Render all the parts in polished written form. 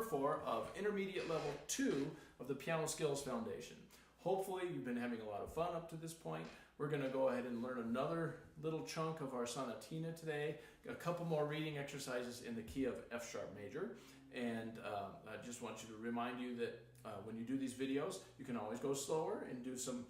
4 of Intermediate Level 2 of the Piano Skills Foundation. Hopefully you've been having a lot of fun up to this point. We're going to go ahead and learn another little chunk of our Sonatina today. A couple more reading exercises in the key of F sharp major. And I just want you to remind you that when you do these videos, you can always go slower and do some,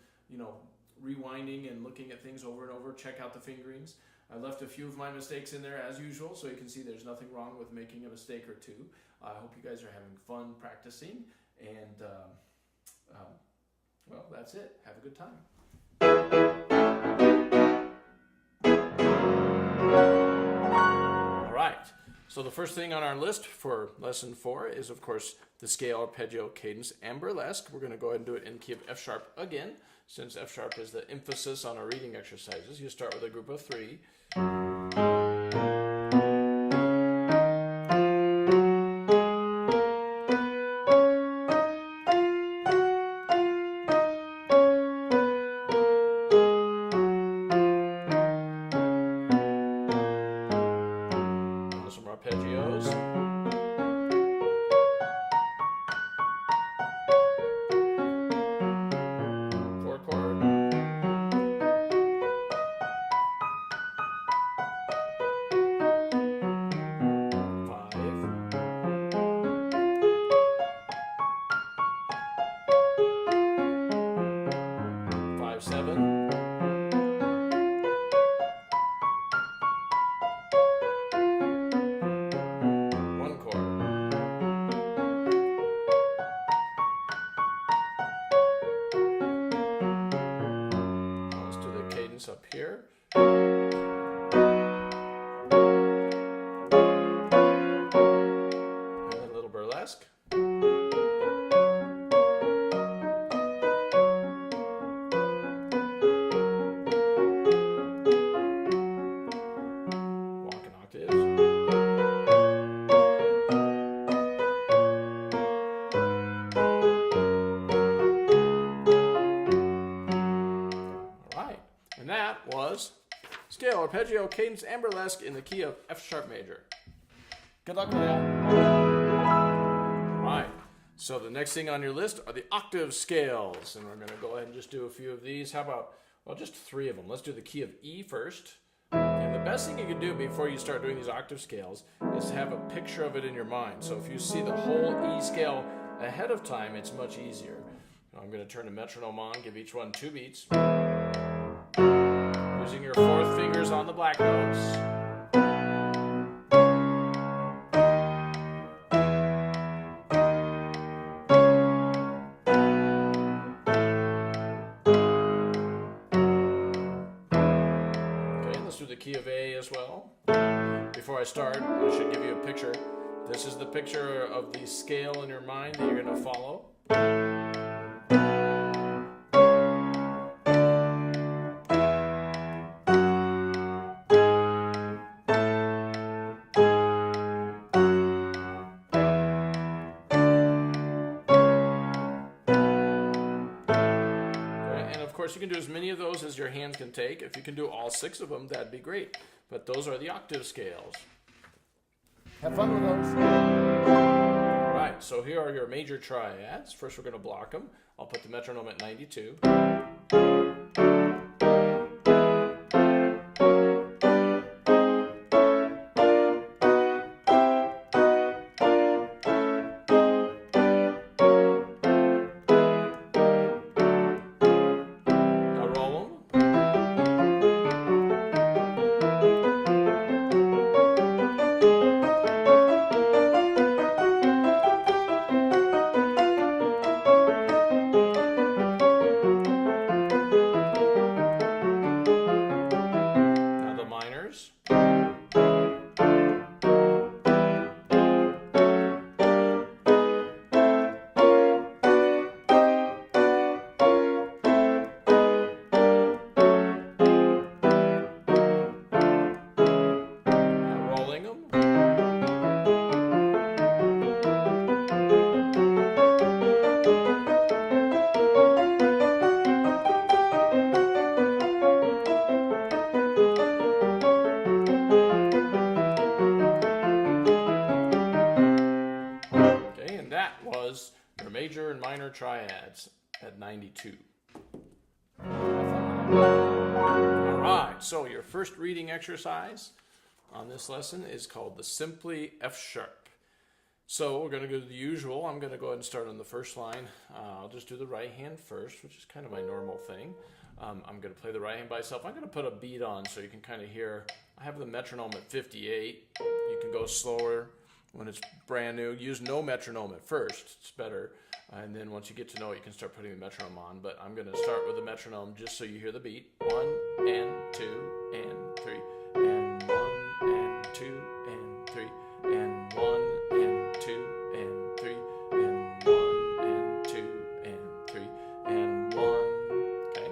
rewinding and looking at things over and over. Check out the fingerings. I left a few of my mistakes in there as usual, so you can see there's nothing wrong with making a mistake or two. I hope you guys are having fun practicing, and well, that's it. Have a good time. All right, so the first thing on our list for lesson 4 is, of course, the scale, arpeggio, cadence, and burlesque. We're going to go ahead and do it in key of F sharp again, since F sharp is the emphasis on our reading exercises. You start with a group of 3. Some arpeggios. Up here. And a little burlesque. Walking octaves. And that was scale, arpeggio, cadence, and burlesque in the key of F sharp major. Good luck with that. All right, so the next thing on your list are the octave scales. And we're going to go ahead and just do a few of these. How about, well, just 3 of them. Let's do the key of E first. And the best thing you can do before you start doing these octave scales is to have a picture of it in your mind. So if you see the whole E scale ahead of time, it's much easier. I'm going to turn the metronome on, give each one 2 beats. Using your 4th fingers on the black notes. Okay, let's do the key of A as well. Before I start, I should give you a picture. This is the picture of the scale in your mind that you're going to follow. Of course, you can do as many of those as your hands can take. If you can do all 6 of them, that'd be great. But those are the octave scales. Have fun with those. All right, so here are your major triads. First, we're going to block them. I'll put the metronome at 92. triads at 92. All right, so your first reading exercise on this lesson is called the Simply F Sharp. So we're going to go to the usual. I'm going to go ahead and start on the first line. I'll just do the right hand first, which is kind of my normal thing. I'm going to play the right hand by itself. I'm going to put a beat on so you can kind of hear. I have the metronome at 58. You can go slower when it's brand new. Use no metronome at first. It's better. And then once you get to know it, you can start putting the metronome on. But I'm going to start with the metronome just so you hear the beat. 1 and 2 and 3 and 1 and 2 and 3 and 1 and 2 and 3 and 1 and 2 and 3 and 1. Okay.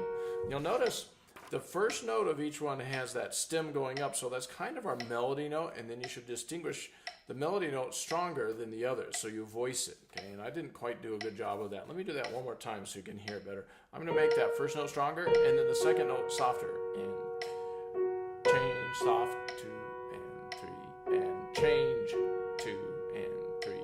You'll notice the first note of each one has that stem going up, so that's kind of our melody note, and then you should distinguish the melody note stronger than the others, so you voice it, okay? And I didn't quite do a good job of that. Let me do that one more time so you can hear it better. I'm going to make that first note stronger, and then the second note softer, and change, soft, 2 and 3, and change, 2 and 3,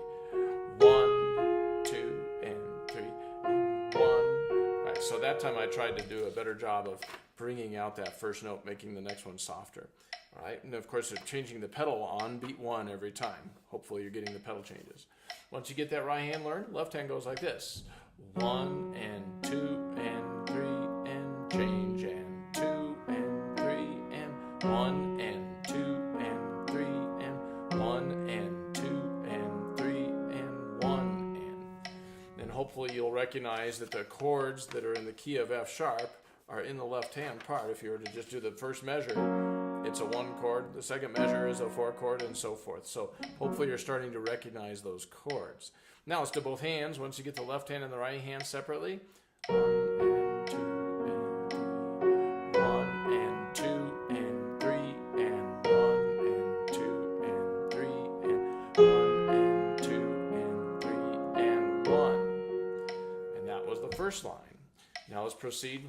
1, 2 and 3, and 1. All right, so that time I tried to do a better job of bringing out that first note, making the next one softer. All right, and of course, they're changing the pedal on beat 1 every time. Hopefully, you're getting the pedal changes. Once you get that right hand learned, left hand goes like this: 1 and 2 and 3 and change, and 2 and 3 and 1 and 2 and 3 and 1 and 2 and 3 and 1 and hopefully you'll recognize that the chords that are in the key of F sharp are in the left hand part. If you were to just do the first measure, it's a 1 chord, the second measure is a 4 chord, and so forth. So hopefully you're starting to recognize those chords. Now let's do both hands. Once you get the left hand and the right hand separately, 1 and 2 and 3, 1 and 2 and 3 and 1 and 2 and 3 and 1 and 2 and 3 and 1. And that was the first line. Now let's proceed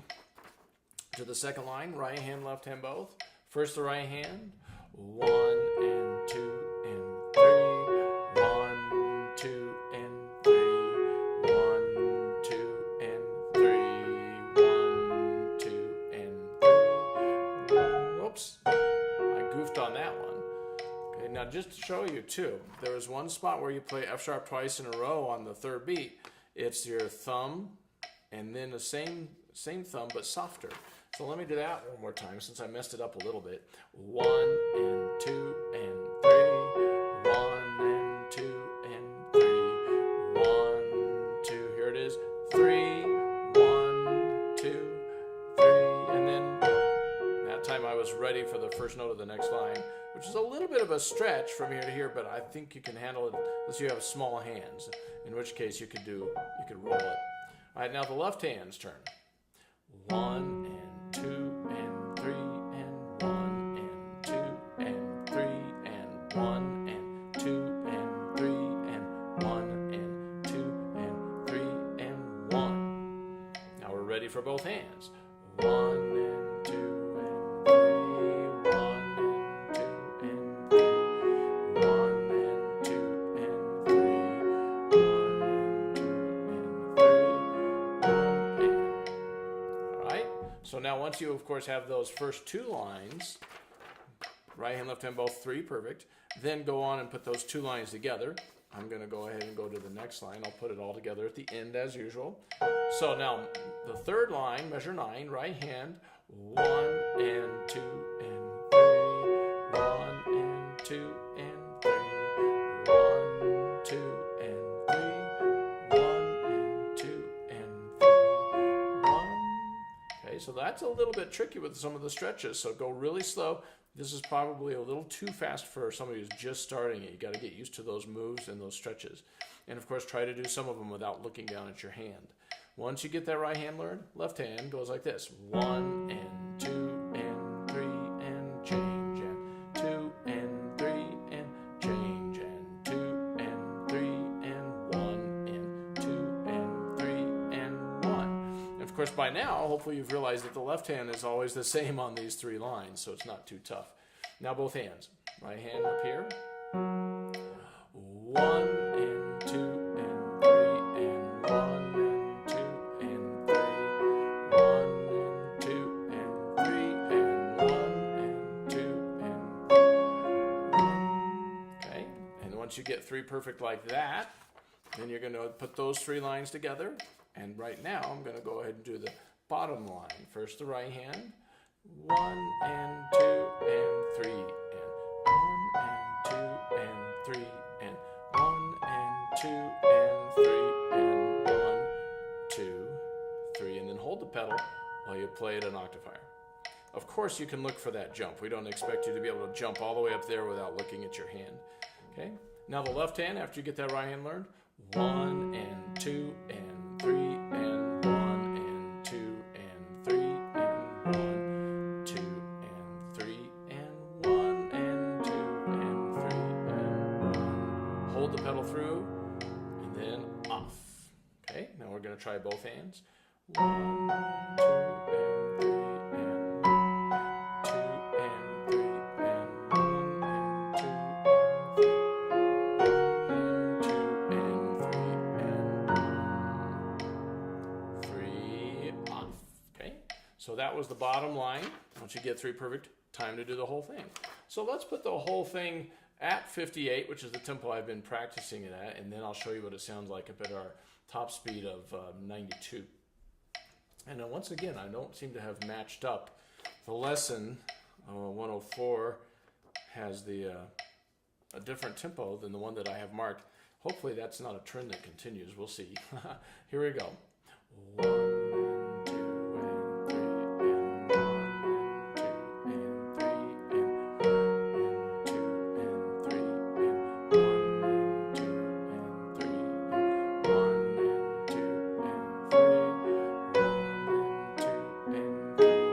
to the second line, right hand, left hand both. First the right hand, 1 and 2 and 3, 1, 2 and 3, 1, 2 and 3, 1, 2 and 3. Oops, I goofed on that one. Okay, now just to show you too, there is one spot where you play F sharp twice in a row on the third beat. It's your thumb and then the same thumb but softer. So let me do that one more time since I messed it up a little bit. 1 and 2 and 3, 1 and 2 and 3, 1, 2, here it is, 3, 1, 2, 3, and then that time I was ready for the first note of the next line, which is a little bit of a stretch from here to here, but I think you can handle it unless you have small hands, in which case you could roll it. All right, now the left hand's turn. 1 and 2 and 3 and 1 and 2 and 3 and 1 and 2 and 3 and 1 and 2 and 3 and 1. Now we're ready for both hands. 1 and 2 and 3, 1 and 2 and 3, 1 and 2 and 3, 1 and 2 and 3, 1 and. All right. So now once you, of course, have those first 2 lines, right hand, left hand, both 3, perfect, then go on and put those 2 lines together. I'm going to go ahead and go to the next line. I'll put it all together at the end as usual. So now the third line, measure 9, right hand, 1 and 2 and 3, 1 and 2 and 3, 1, 2 and 3, 1 and 2 and 3, 1. Okay, so that's a little bit tricky with some of the stretches, so go really slow. This is probably a little too fast for somebody who's just starting it. You got to get used to those moves and those stretches. And of course, try to do some of them without looking down at your hand. Once you get that right hand learned, left hand goes like this. 1 and 2 and 3 and change, and 2 and 3 and change, and 2 and 3 and 1 and 2 and 3 and 1. And of course, by now, hopefully you've realized that the left hand is always the same on these 3 lines, so it's not too tough. Now both hands. Right hand up here. 1 and 2 and 3 and 1 and once you get 3 perfect like that, then you're going to put those 3 lines together. And right now, I'm going to go ahead and do the bottom line. First the right hand, 1 and 2 and 3 and 1 and 2 and 3 and 1 and 2 and 3 and 1, 2, 3, and then hold the pedal while you play it an octave higher. Of course, you can look for that jump. We don't expect you to be able to jump all the way up there without looking at your hand. Okay? Now the left hand, after you get that right hand learned, 1 and 2 and 3 and 1 and 2 and 3 and 1, 2 and 3 and 1 and 2 and 3 and 1. Hold the pedal through and then off. Okay? Now we're going to try both hands. 1, 2 and 3 and 2 and 3 and 1 and 2 and 3 and 3 off. Okay, so that was the bottom line. Once you get 3 perfect, time to do the whole thing. So let's put the whole thing at 58, which is the tempo I've been practicing it at, and then I'll show you what it sounds like up at our top speed of 92. And then once again, I don't seem to have matched up. The lesson 104 has a different tempo than the one that I have marked. Hopefully that's not a trend that continues. We'll see. Here we go. 1 and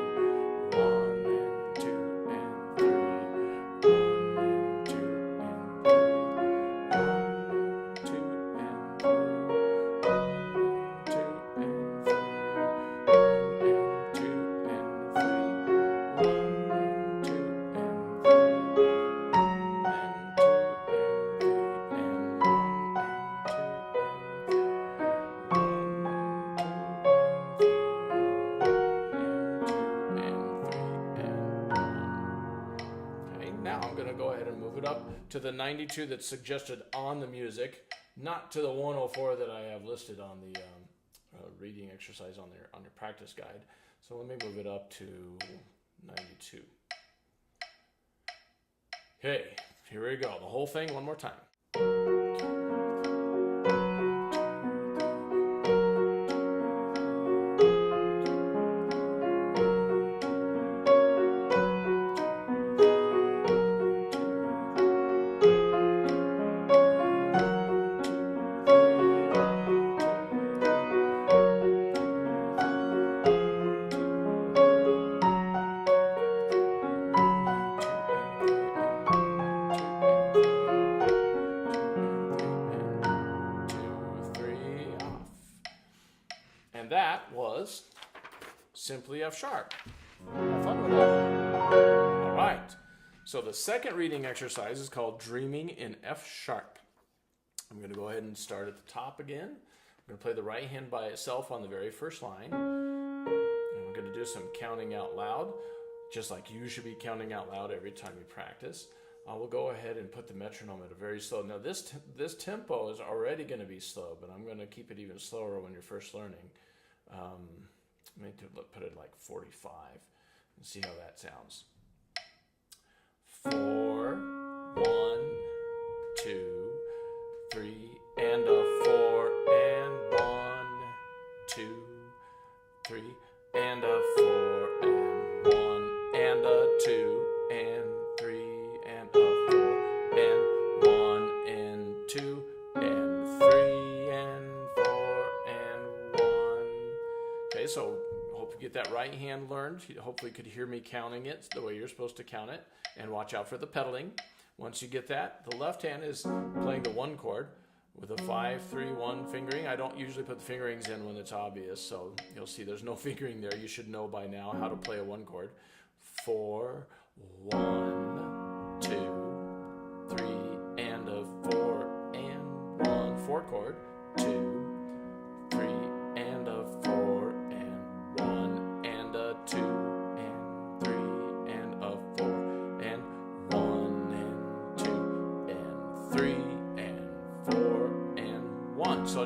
2 and 3 and 1 and 2 and 3 and 2 and 3 and 1 and 2 and 3 and 1 and 2 and to the 92 that's suggested on the music, not to the 104 that I have listed on the reading exercise on your practice guide. So let me move it up to 92. Okay, here we go. The whole thing one more time. And that was simply F sharp. Have fun with that. All right. So the second reading exercise is called Dreaming in F sharp. I'm going to go ahead and start at the top again. I'm going to play the right hand by itself on the very first line. And we're going to do some counting out loud, just like you should be counting out loud every time you practice. We'll go ahead and put the metronome at a very slow. Now this tempo is already going to be slow, but I'm going to keep it even slower when you're first learning. Maybe put it like 45 and see how that sounds. 4, 1, 2, 3, and a 4, and 1, 2, 3, and a 4, and 1, and a 2, and 3, and a 4, and 1, and 2, and 3, and 4, and 1. Okay, so hope you get that right hand learned. You hopefully could hear me counting it the way you're supposed to count it, and watch out for the pedaling. Once you get that, the left hand is playing the 1 chord with a 5, 3, 1 fingering. I don't usually put the fingerings in when it's obvious, so you'll see there's no fingering there. You should know by now how to play a 1 chord. 4, 1, 2, 3, and a 4, and 1. 4 chord. 2, 3, and a 4, and 1, and a 2, and 3, and a 4, and 1, and 2, and 3,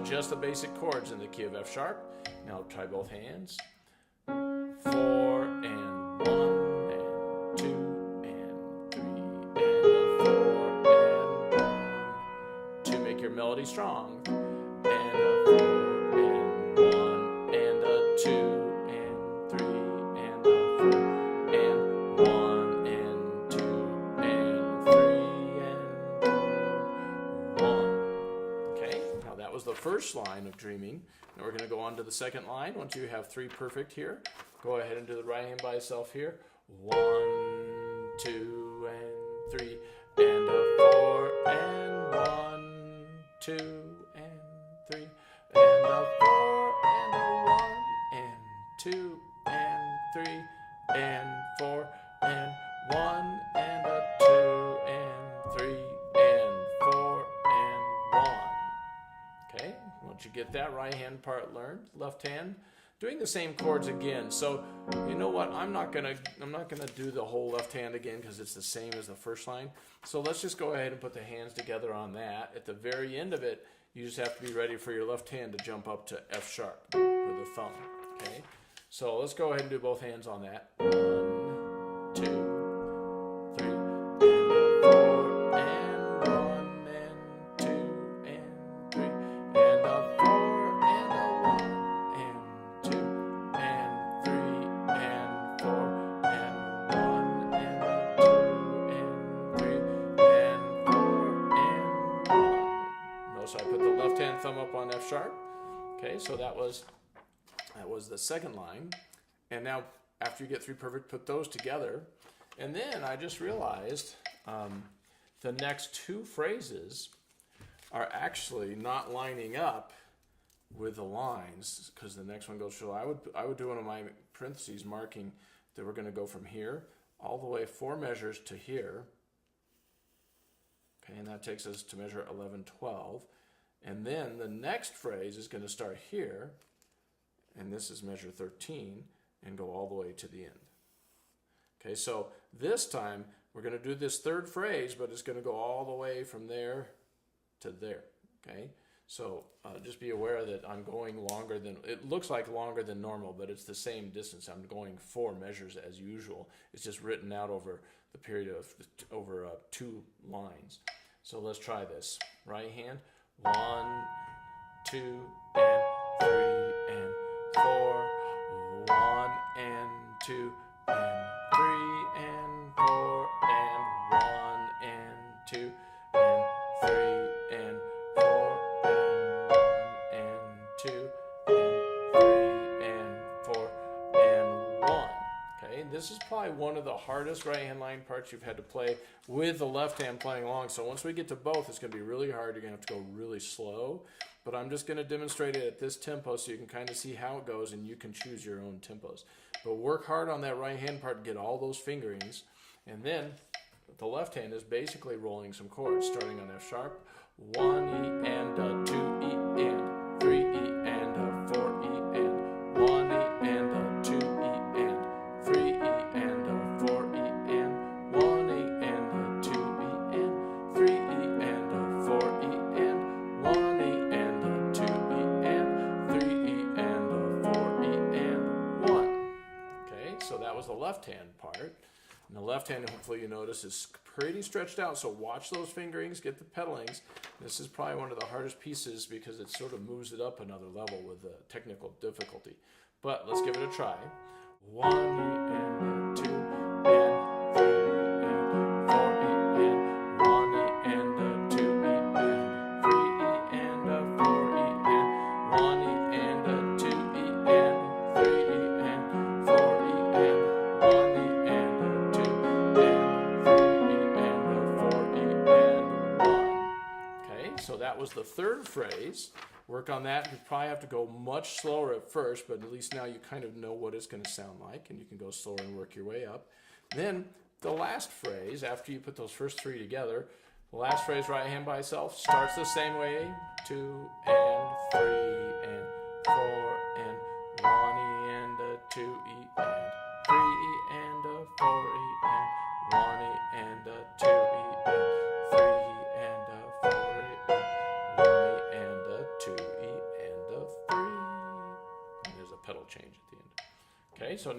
just the basic chords in the key of F sharp. Now try both hands. 4 and 1 and 2 and 3 and a 4 and 1 to make your melody strong. And a 4 and 1 and a 2 and 3 and a 4 and 1 and 2 and 3 and 1. Okay, now that was the first line of dreaming. Now we're going to go on to the second line. Once you have 3 perfect here, go ahead and do the right hand by itself here. 1, 2, and 3, and a 4, and 1, 2, and 3, and a 4, and a 1, and 2, and 3, and 4, and 1, and a 2, and 3, and 4, and 1. Okay, once you get that right hand part learned, left hand, doing the same chords again. So you know what? I'm not gonna do the whole left hand again because it's the same as the first line. So let's just go ahead and put the hands together on that. At the very end of it, you just have to be ready for your left hand to jump up to F sharp with the thumb. Okay. So let's go ahead and do both hands on that. 1, 2, 3, and a 4, and 1, and 2, and 3, and a 4, and a 1, and 2, and 3, and 4, and 1, and a 2, and 3, and 4, and 1. Notice I put the left hand thumb up on F sharp. Okay, so that was the second line. And now after you get 3 perfect, put those together. And then I just realized the next 2 phrases are actually not lining up with the lines because the next one goes through. I would do one of my parentheses marking that we're going to go from here all the way 4 measures to here. Okay, and that takes us to measure 11, 12. And then the next phrase is going to start here, and this is measure 13, and go all the way to the end. Okay, so this time we're going to do this third phrase, but it's going to go all the way from there to there. Okay, so just be aware that I'm going longer than, it looks like longer than normal, but it's the same distance. I'm going 4 measures as usual. It's just written out over the period of, over 2 lines. So let's try this. Right hand, 1, 2, and 3, and 4, 1, and 2, and 3, and 4, and 1, and 2, and 3, and 4, and 1, and 2, and 3, and 4, and 1. Okay, this is probably one of the hardest right hand line parts you've had to play with the left hand playing along. So once we get to both, it's going to be really hard. You're going to have to go really slow. But I'm just going to demonstrate it at this tempo so you can kind of see how it goes and you can choose your own tempos. But work hard on that right hand part to get all those fingerings. And then the left hand is basically rolling some chords starting on F sharp. 1 E and a 2 E and 3 E and a 4 E and 1 E and a 2 E and 3 E and a 4 E and 1 E and a 2 E and 3 E and a 4 E and 1 E and a 2 E and 3 E and a 4 E and 1. Okay, so that was the left hand part. And the left hand, hopefully you notice, is pretty stretched out, so watch those fingerings, get the pedalings. This is probably one of the hardest pieces because it sort of moves it up another level with the technical difficulty. But let's give it a try. 1 E and a 2 and 3 and 4 E and 1 E and a 2 E and 3 E and a 4 E and 1 E and a 2 E and 3 E and 4 E and 1 E and a 2 and 3 E and a 4 E and 1. Okay, so that was the third phrase. Work on that. You probably have to go much slower at first, but at least now you kind of know what it's going to sound like, and you can go slower and work your way up. Then the last phrase, after you put those first 3 together, the last phrase, right hand by itself, starts the same way. 2 and 3 and 4 and 1 E and a 2 E and 3 E and a 4 E and 1 E and a 2 E and 3 E and a 4 E and 1 E and a 2 E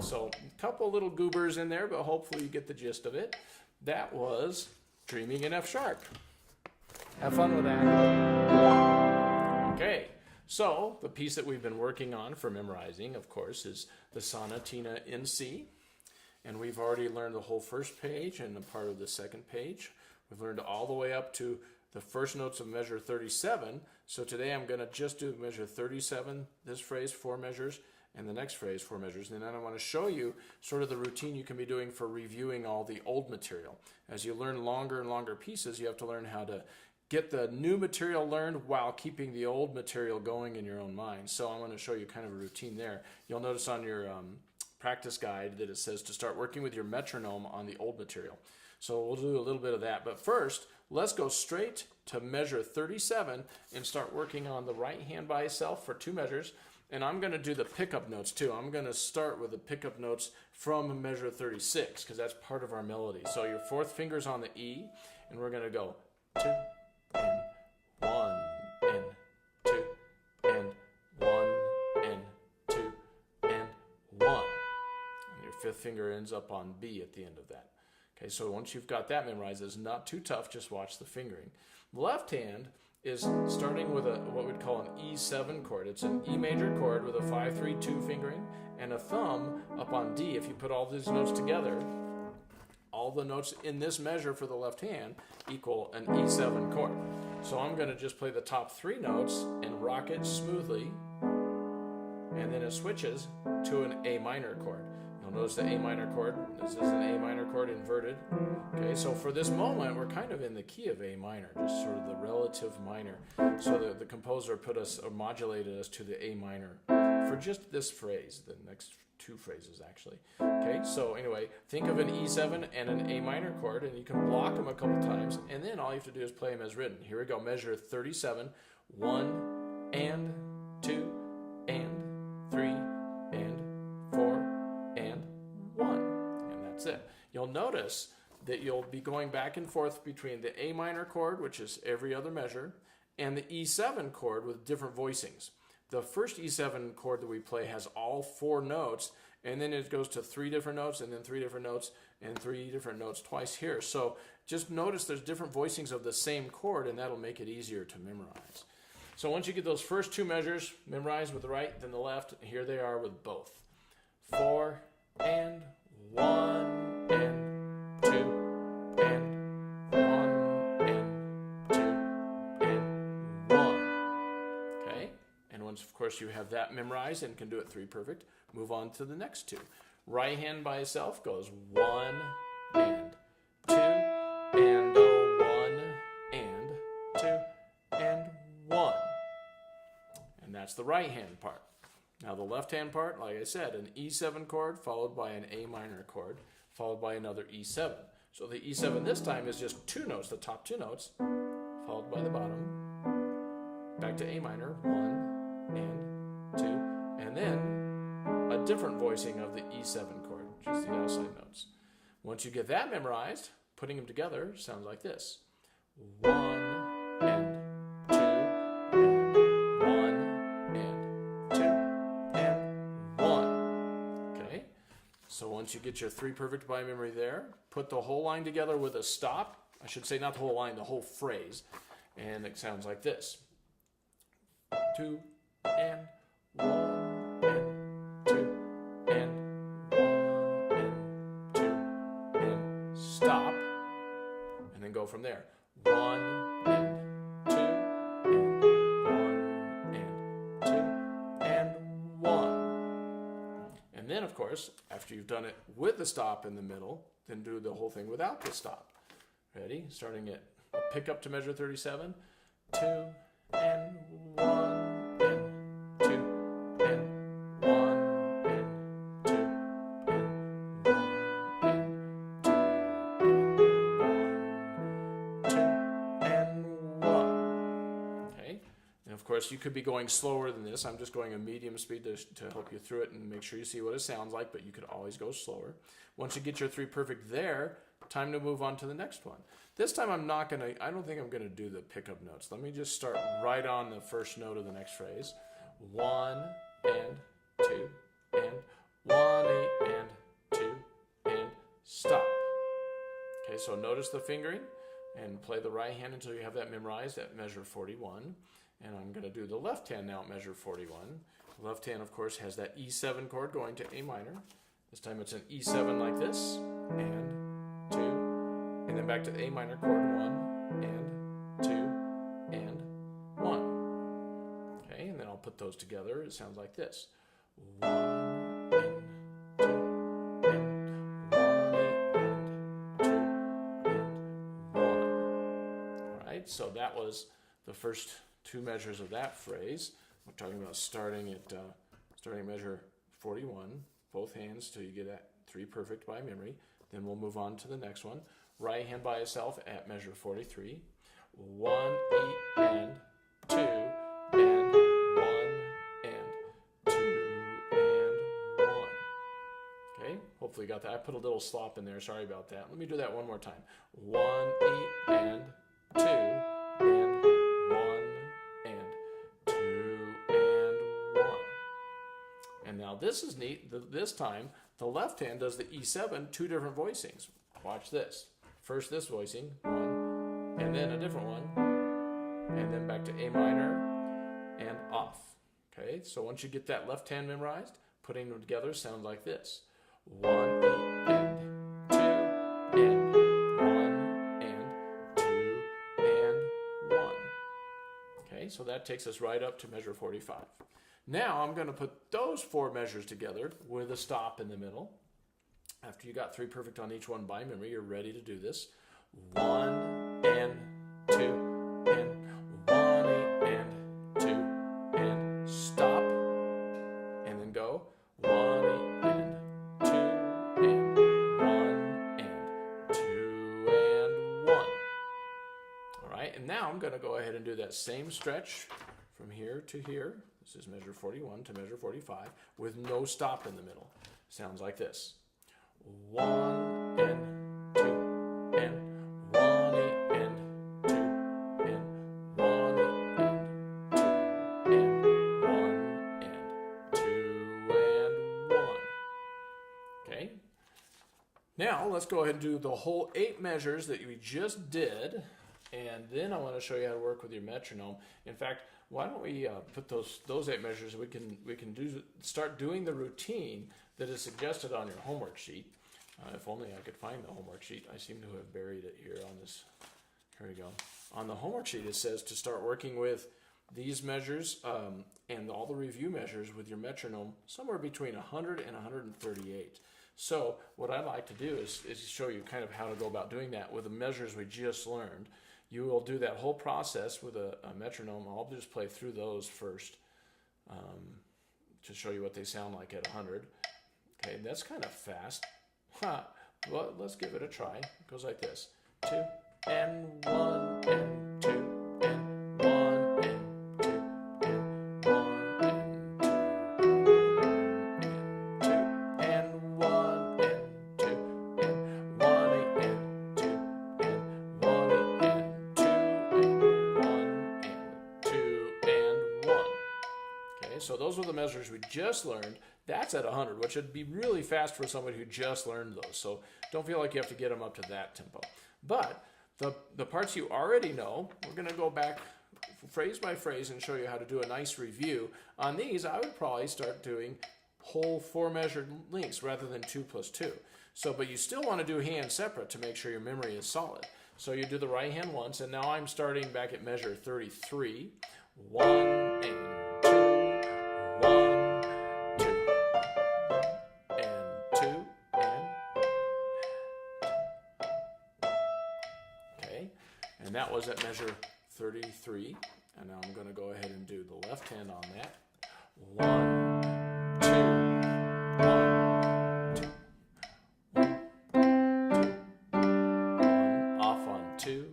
So a couple little goobers in there, but hopefully you get the gist of it. That was Dreaming in F sharp. Have fun with that. Okay, so the piece that we've been working on for memorizing, of course, is the Sonatina in C. And we've already learned the whole first page and a part of the second page. We've learned all the way up to the first notes of measure 37. So today I'm going to just do measure 37, this phrase, 4 measures, and the next phrase, 4 measures. And then I want to show you sort of the routine you can be doing for reviewing all the old material. As you learn longer and longer pieces, you have to learn how to get the new material learned while keeping the old material going in your own mind. So I'm going to show you kind of a routine there. You'll notice on your practice guide that it says to start working with your metronome on the old material. So we'll do a little bit of that. But first, let's go straight to measure 37 and start working on the right hand by itself for 2 measures. And I'm going to do the pickup notes too. I'm going to start with the pickup notes from measure 36 because that's part of our melody. So your 4th finger's on the E, and we're going to go 2 and 1 and 2 and 1 and 2 and 1. And your 5th finger ends up on B at the end of that. Okay, so once you've got that memorized, it's not too tough, just watch the fingering. Left hand is starting with what we'd call an E7 chord. It's an E major chord with a 5-3-2 fingering and a thumb up on D. If you put all these notes together, all the notes in this measure for the left hand equal an E7 chord. So I'm going to just play the top 3 notes and rock it smoothly, and then it switches to an A minor chord. You'll notice the A minor chord. This is an A minor chord inverted. Okay, so for this moment, we're kind of in the key of A minor, just sort of the relative minor. So the composer put us, or modulated us to the A minor for just this phrase, the next 2 phrases actually. Okay, so anyway, think of an E7 and an A minor chord, and you can block them a couple times, and then all you have to do is play them as written. Here we go, measure 37, 1 and 2 and 3 and 4 and 1, and that's it. You'll notice that you'll be going back and forth between the A minor chord, which is every other measure, and the E7 chord with different voicings. The first E7 chord that we play has all 4 notes, and then it goes to 3 different notes, and then 3 different notes, and 3 different notes twice here. So just notice there's different voicings of the same chord, and that'll make it easier to memorize. So once you get those first 2 measures memorized with the right, then the left, here they are with both. 4 and 1 and 2 and 1 and 2 and 1. Okay? And once, of course, you have that memorized and can do it 3 perfect, move on to the next 2. Right hand by itself goes 1 and 2 and 1 and 2 and 1. And that's the right hand part. Now the left hand part, like I said, an E7 chord followed by an A minor chord followed by another E7. So the E7 this time is just 2 notes, the top 2 notes, followed by the bottom, back to A minor, 1 and 2, and then a different voicing of the E7 chord, which is the outside notes. Once you get that memorized, putting them together sounds like this. 1 and 2 and 1 and 2 and 1. Okay? So once you get your 3 perfect by memory there, put the whole line together with a stop. I should say not the whole line, the whole phrase. And it sounds like this. 2 and 1 and 2 and 1 and 2 and stop. And then go from there. 1 and 2 and 1 and 2 and 1. And then, of course, after you've done it with the stop in the middle, then do the whole thing without the stop. Ready? Starting at pick up to measure 37. 2 and 1 and 2 and 1 and 2 and 1 and 2 and 1, 2 and 1. Okay? And of course, you could be going slower than this. I'm just going a medium speed to help you through it and make sure you see what it sounds like, but you could always go slower. Once you get your 3 perfect there, time to move on to the next one. This time I don't think I'm gonna do the pickup notes. Let me just start right on the first note of the next phrase. 1 and 2 and 1 and 2 and stop. Okay, so notice the fingering and play the right hand until you have that memorized at measure 41. And I'm gonna do the left hand now at measure 41. The left hand, of course, has that E7 chord going to A minor. This time it's an E7 like this, and 2, and then back to the A minor chord, 1, and 2, and 1. Okay, and then I'll put those together. It sounds like this. 1, and 2, and 1, and 2, and 1. All right, right? So that was the first two measures of that phrase. We're talking about starting at measure 41, both hands till you get at 3 perfect by memory. Then we'll move on to the next one. Right hand by itself at measure 43. 1, 8, and 2, and 1, and 2, and 1. Okay, hopefully you got that. I put a little slop in there, sorry about that. Let me do that one more time. 1, 8, and 2, and 1, and 2, and 1. And now this is neat. This time, the left hand does the E7, 2 different voicings. Watch this. First this voicing, 1, and then a different one, and then back to A minor, and off. Okay, so once you get that left hand memorized, putting them together sounds like this. 1, 8, and 2, and 1, and 2, and 1. Okay, so that takes us right up to measure 45. Now I'm going to put those 4 measures together with a stop in the middle. After you got 3 perfect on each one by memory, you're ready to do this. 1, and 2, and 1, 8, and 2, and stop. And then go. 1, 8, and 2, and 1, and 2, and 1. All right, and now I'm going to go ahead and do that same stretch from here to here. This is measure 41 to measure 45 with no stop in the middle. Sounds like this. 1, and 2, and 1, 8, and 2, and 1, 8, and 2, and 1, and 2, and 1. Okay? Now, let's go ahead and do the whole 8 measures that we just did, and then I want to show you how to work with your metronome. In fact, why don't we put those 8 measures? We can start doing the routine that is suggested on your homework sheet. If only I could find the homework sheet. I seem to have buried it here on this. Here we go. On the homework sheet, it says to start working with these measures and all the review measures with your metronome somewhere between 100 and 138. So what I'd like to do is show you kind of how to go about doing that with the measures we just learned. You will do that whole process with a metronome. I'll just play through those first to show you what they sound like at 100. Okay, that's kind of fast. Well, let's give it a try. It goes like this. 2, and 1, and 2, and 1, and 2, and 1, and 2, and 1, and 2, and 1, and 2, and 1, and 2, and 1, and 2, and 1. Okay, so those were the measures we just learned. That's at 100, which would be really fast for somebody who just learned those. So don't feel like you have to get them up to that tempo. But the parts you already know, we're going to go back phrase by phrase and show you how to do a nice review. On these, I would probably start doing whole 4 measured links rather than 2 plus 2. So, but you still want to do hands separate to make sure your memory is solid. So you do the right hand once, and now I'm starting back at measure 33. 1, and 2, 1. And that was at measure 33. And now I'm going to go ahead and do the left hand on that. 1, 2, 1, 2, 1, off on 2,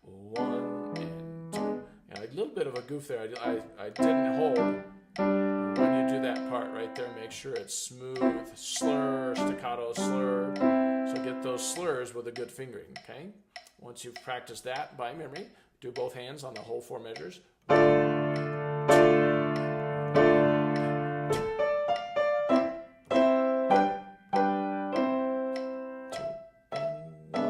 1, and 2. And a little bit of a goof there. I didn't hold. When you do that part right there, make sure it's smooth, slur, staccato, slur. So get those slurs with a good fingering, okay? Once you've practiced that by memory, do both hands on the whole 4 measures. 1, 2, 1.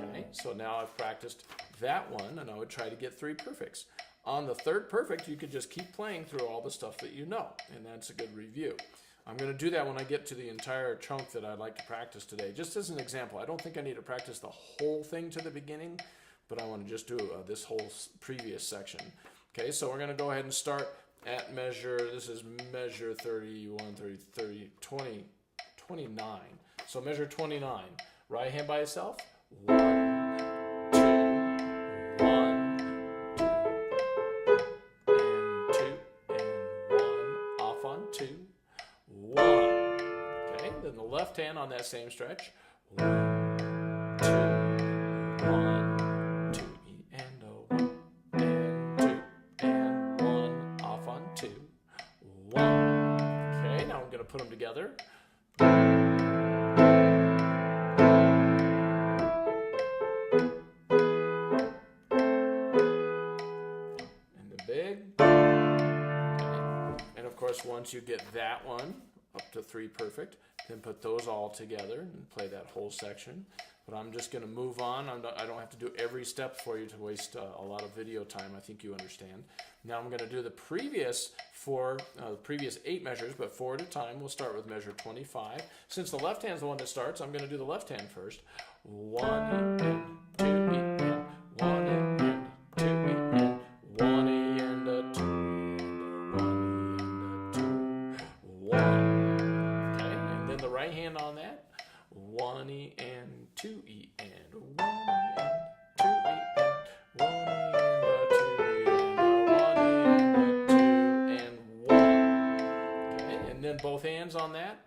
Okay, so now I've practiced that one, and I would try to get 3 perfects. On the 3rd perfect, you could just keep playing through all the stuff that you know, and that's a good review. I'm going to do that when I get to the entire chunk that I'd like to practice today. Just as an example, I don't think I need to practice the whole thing to the beginning, but I want to just do this whole previous section. Okay, so we're going to go ahead and start at measure, this is measure 31, 30, 20, 29. So measure 29. Right hand by itself. 1, 2, 1, the left hand on that same stretch. 1, 2, 1, 2, E and a 1 and 2 and 1, off on 2, 1. Okay, now I'm going to put them together. And the big. Okay. And of course, once you get that one up to 3 perfect, then put those all together and play that whole section. But I'm just going to move on. I don't have to do every step for you to waste a lot of video time. I think you understand. Now I'm going to do the previous 8 measures, but 4 at a time. We'll start with measure 25. Since the left hand is the one that starts, I'm going to do the left hand first. 1 E and 2 E and 1 E and 2 E and 1 E and a 2 and a 1 E and a 2 1. Okay, and then the right hand on that. 1 E and 2 E and 1 E and 2 E and 1 E and a 2 E and a 1 E and a 2 and 1. Okay, and then both hands on that.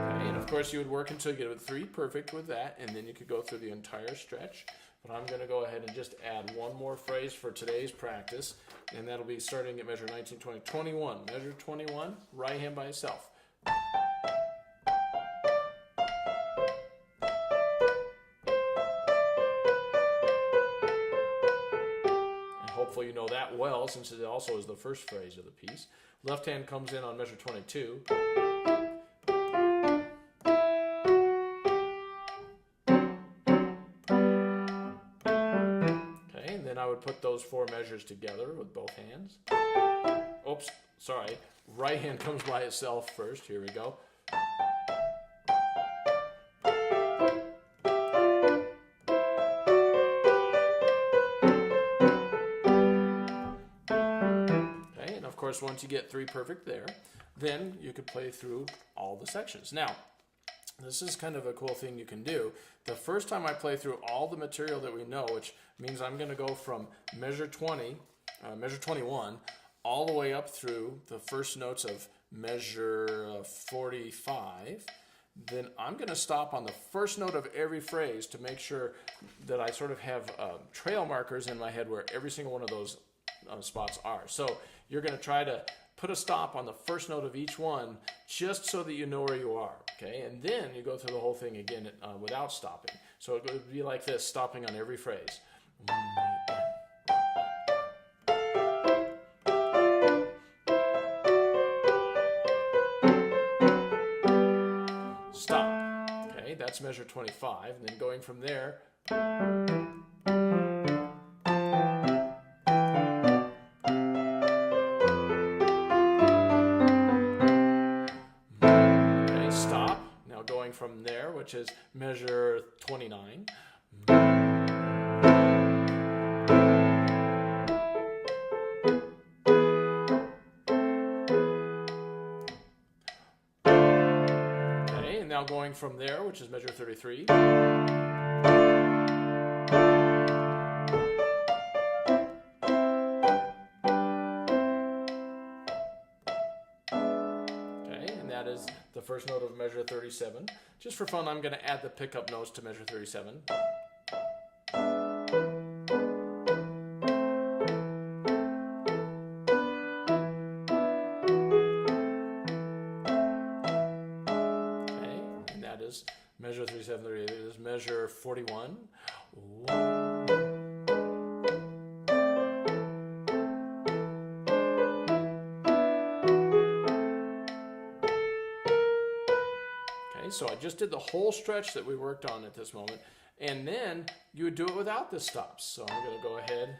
Okay, and of course you would work until you get a 3 perfect with that, and then you could go through the entire stretch. But I'm going to go ahead and just add one more phrase for today's practice, and that'll be starting at measure 19, 20, 21. Measure 21, right hand by itself. And hopefully you know that well, since it also is the first phrase of the piece. Left hand comes in on measure 22. I would put those 4 measures together with both hands. Oops, sorry. Right hand comes by itself first. Here we go. Okay, and of course, once you get 3 perfect there, then you could play through all the sections. Now, this is kind of a cool thing you can do. The first time I play through all the material that we know, which means I'm going to go from measure 21, all the way up through the first notes of measure 45. Then I'm going to stop on the first note of every phrase to make sure that I sort of have trail markers in my head where every single one of those spots are. So you're going to try to put a stop on the first note of each one just so that you know where you are, okay? And then you go through the whole thing again without stopping. So it would be like this, stopping on every phrase. Stop, okay? That's measure 25, and then going from there. From there, which is measure 29. Okay, and now going from there, which is measure 33. That is the first note of measure 37. Just for fun, I'm going to add the pickup notes to measure 37. Okay, and that is measure 37, 38. It is measure 41. 1. So I just did the whole stretch that we worked on at this moment, and then you would do it without the stops. So I'm going to go ahead.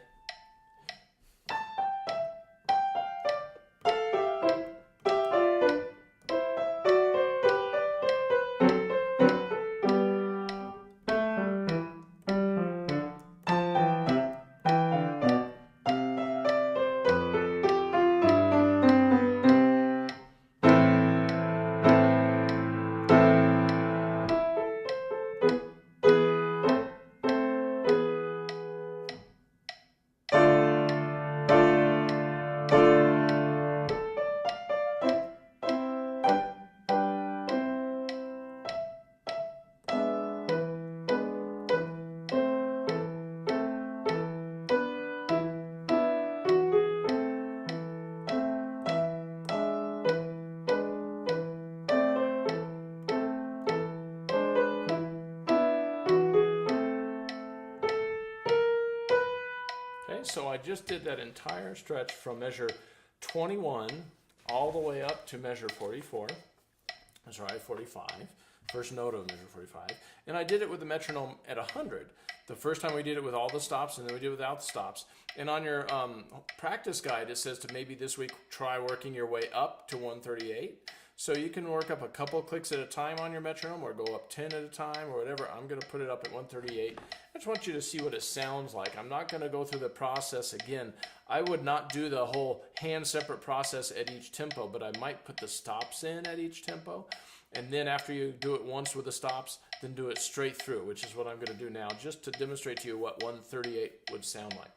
so I just did that entire stretch from measure 21 all the way up to measure 44. That's right, 45. First note of measure 45. And I did it with the metronome at 100. The first time we did it with all the stops, and then we did it without the stops. And on your practice guide, it says to maybe this week try working your way up to 138. So you can work up a couple clicks at a time on your metronome, or go up 10 at a time, or whatever. I'm going to put it up at 138. I just want you to see what it sounds like. I'm not going to go through the process again. I would not do the whole hand separate process at each tempo, but I might put the stops in at each tempo. And then after you do it once with the stops, then do it straight through, which is what I'm going to do now, just to demonstrate to you what 138 would sound like.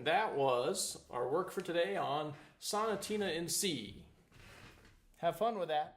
That was our work for today on Sonatina in C. Have fun with that.